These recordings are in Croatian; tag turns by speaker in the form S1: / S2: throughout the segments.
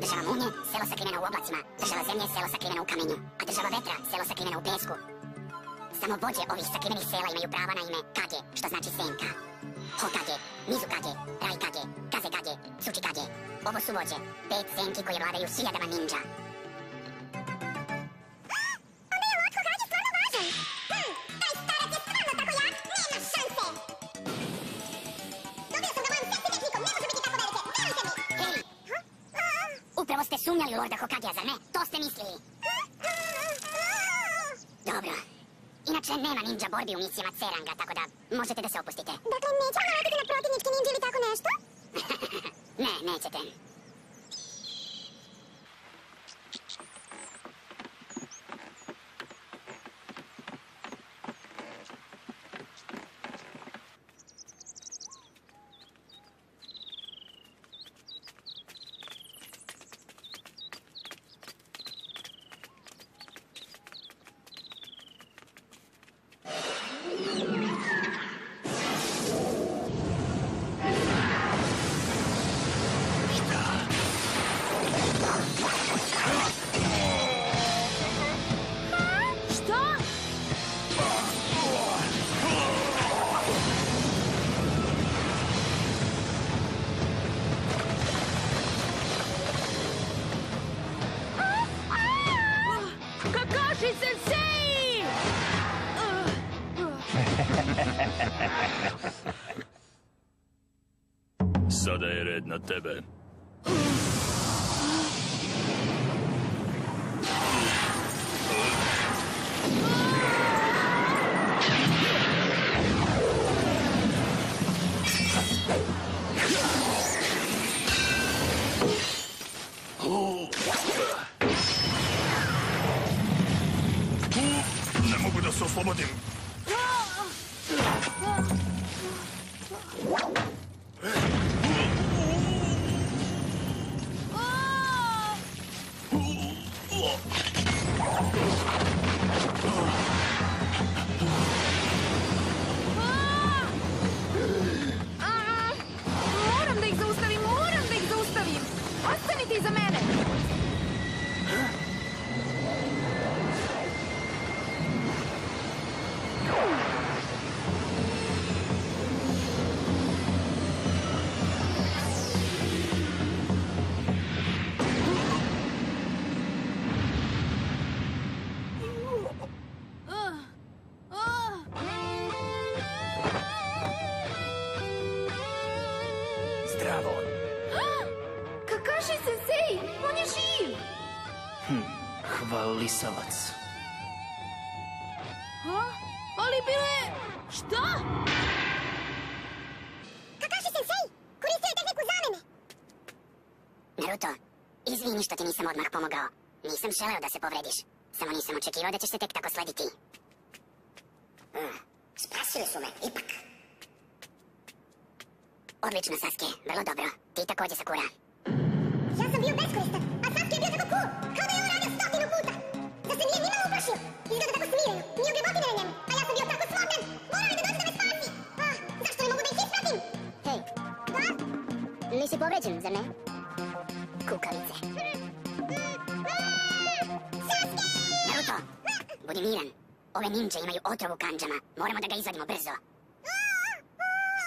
S1: Država munje, selo sakriveno u oblacima. Država zemlje, selo sakriveno u kamenju. A država vetra, selo sakriveno u pesku. Samo vođe ovih sakrivenih sela imaju prava na ime Kage, što znači senka. Hokage, Mizukage, Raikage, Kazekage, Tsuchikage. Ovo su vođe, 5 senki koje vladaju hiljadama ninja.
S2: Onda je Lord Hokage stvarno važan. Taj starac je stvarno tako jak, nema šanse. Dobio sam ga mojom seksi tehnikom, ne može biti tako velike, verujte mi.
S1: Hej! Upravo ste sumnjali u Lorda Hokagea, zar ne? To ste mislili. Dobro. Inače, nema ninja borbi u misijama C-ranga, tako da možete da se opustite.
S2: Dakle, nećemo naletiti na protivnički ninja ili tako nešto?
S1: Ne, nećete.
S3: Sada je red na tebe. Ne mogu da se oslobodim.
S4: Moram da ih zaustavim! Ostanite iza mene!
S3: Zdravo.
S4: Kakashi sensei! On je živ!
S3: Hvalisavac.
S4: Ali bilo je... Šta?
S2: Kakashi sensei, koristio je tehniku zamene.
S1: Naruto, izvini što ti nisam odmah pomogao. Nisam želeo da se povrediš. Samo nisam očekivao da ćeš se tek tako slediti. Spasili su me, ipak. Odlično, Sasuke, vrlo dobro. Ti također, Sakura.
S2: Ja sam bio beskoristan, a Sasuke je bio tako cool, kao da je on radio 100 puta. Zar se nije nimalo uplašio? Izgleda tako smireno, nije ugrebotine na njemu, a ja sam bio tako slogan. Morao je da dođe da me spasi. Zašto ne mogu da ih ispratim?
S1: Hej,
S2: Da?
S1: nisi povređen, zar ne? Kukavice.
S2: Sasuke!
S1: Naruto, budi miran. Ove ninja imaju otrov u kandžama. Moramo da ga izvadimo brzo.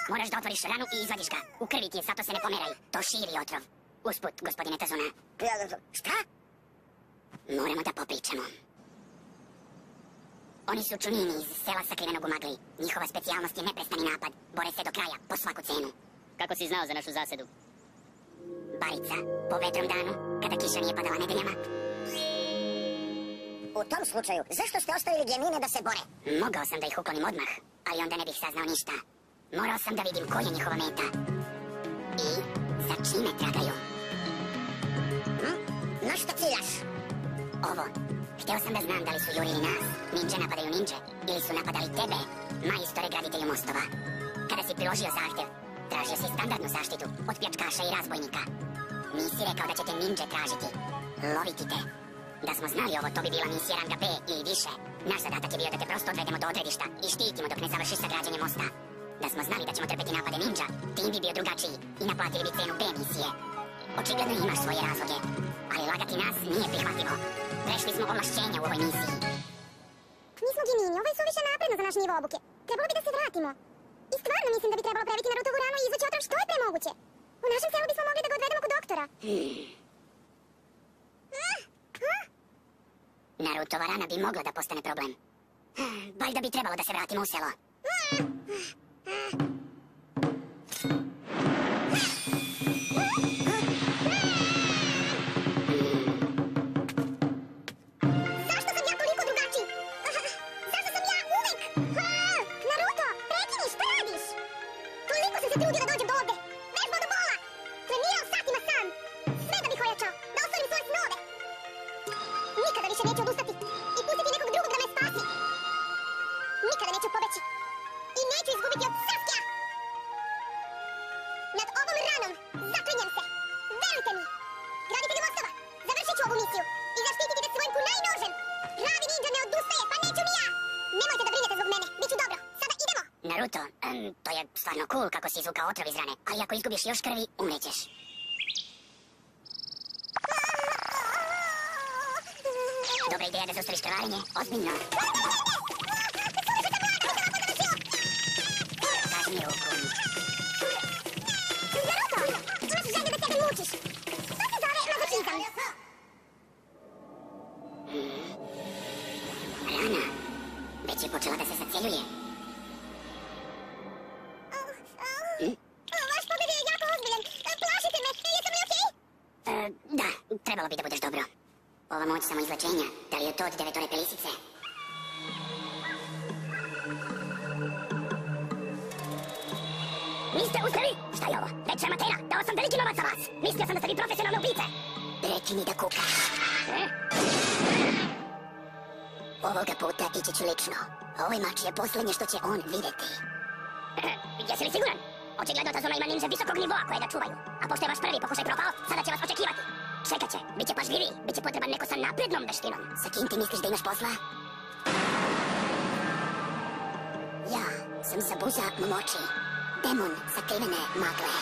S1: Moraš da otvoriš ranu i izvadiš ga. U krvi ti je, zato se ne pomeraj. To širi otrov. Usput, gospodine Tazuna. Šta? Moramo da popričamo. Oni su čunini iz sela sakrivenog u magli. Njihova specijalnost je neprestani napad. Bore se do kraja, po svaku cenu.
S5: Kako si znao za našu zasedu?
S1: Barica, po vedrom danu, kada kiša nije padala nedeljama.
S2: U tom slučaju, zašto ste ostavili Gemine da se bore?
S1: Mogao sam da ih uklonim odmah, ali onda ne bih saznao ništa. Morao sam da vidim ko je njihova meta. I za čime tragaju.
S2: Na šta ciljaš?
S1: Ovo. Hteo sam da znam da li su jurili nas, ninja napadaju ninja, ili su napadali tebe, majstore graditelju mostova. Kada si priložio zahtev, tražio si standardnu zaštitu od pljačkaša i razbojnika. Nisi rekao da ćete ninja tražiti, loviti te. Da smo znali ovo, to bi bila misija ranga B ili više. Naš zadatak je bio da te prosto odvedemo do odredišta i štitimo dok ne završiš sa građenjem mosta. Da smo znali da ćemo trpeti napade ninja, tim bi bio drugačiji i naplatili bi cenu B misije. Očigledno imaš svoje razloge, ali lagati nas nije prihvatljivo. Prešli smo ovlašćenja u ovoj misiji.
S2: Nismo genijini, ovo je suviše napredno za naš nivo obuke. Trebalo bi da se vratimo. I stvarno mislim da bi trebalo previti Narutovu ranu i izvući otrov što je pre moguće. U našem selu bismo mogli da ga odvedemo kod doktora.
S1: Narutova rana bi mogla da postane problem. Valjda bi trebalo da se vratimo u selo.
S2: Zašto sam ja toliko drugačiji? Zašto sam ja uvek? Naruto, prekini, šta radiš? Koliko sam se trudio da dođem do ovde? Vežbao do bola. Trenirao satima sam. Sve da bih ojačao, da ostvarim svoje snove. Nikada više neću odustati i pustiti nekog drugog da me spasi. Nikada neću pobeći i neću izgubiti od Sasuke-a. Nad ovom ranom zaklinjem se. Verujte mi. Graditelji mostova, završit ću ovu misiju i zaštititi te svojim kunai-nožem. Pravi ninja ne odustaje, pa neću ni ja. Nemojte da brinete zbog mene, bit ću dobro. Sada idemo.
S1: Naruto, to je stvarno cool kako si izvukao otrov iz rane, ali ako izgubiš još krvi, umrećeš. Dobra ideja da zaustaviš krvarenje, ozbiljno. Kaži mi ruku.
S2: Naruto, imaš želju da sebe mučiš. To se zove mazočizam.
S1: Rana, već je počela da se zaceljuje.
S2: Vaš pogled je jako ozbiljan. Plašite me, jesam li okej?
S1: Da, trebalo bi da budeš dobro. Ova moć samoizlečenja, da li je to od devetore pelisice? Niste uspeli? Šta je ovo? Već amatera, dao sam veliki novac za vas. Mislio sam da ste vi profesionalne ubice. Prekini da kukaš. Ovoga puta ići ću lično. Ovaj mač je posljednje što će on vidjeti. Jesi li siguran? Očigledno ta zona ima ninja visokog nivoa koje ga čuvaju. A pošto je vaš prvi pokušaj propao, sada će vas očekivati. Čekat će, bit će pažljiviji, bit će potreban neko sa naprednom veštinom. Sa kim ti misliš da imaš posla? Ja sam Zabuza Momochi, demon sakrivene magle.